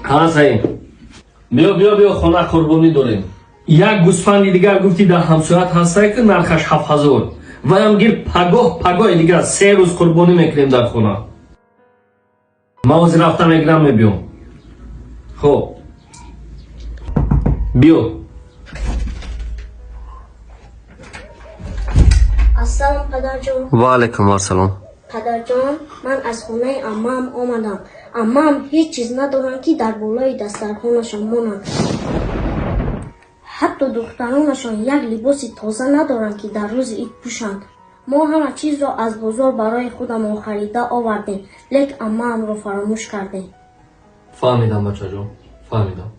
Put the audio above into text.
हाँ सही बियो बियो बियो खाना कुर्बानी दौरें या गुस्फानी दिगा गुफ्ती दा हमसुआत हंसाई के नारखाश 7000 و هم گیر پگاه دیگه 3 روز قربانی میکنیم در خونه ما از رفتم اگرام میبیام خب بیو السلام پدر جان. و علیکم السلام. پدر جان من از خونه عمم آمدم. عمم هیچ چیز ندارن که در بالای دسترخوانشان مانند. حتی دخترانشان یک لباس تازه ندارن که در روز عید پوشند. ما همه چیز را از بازار برای خودمان خریده آوردیم لیکن عمم را فراموش کردیم. فهمیدم بچه جان فهمیدم.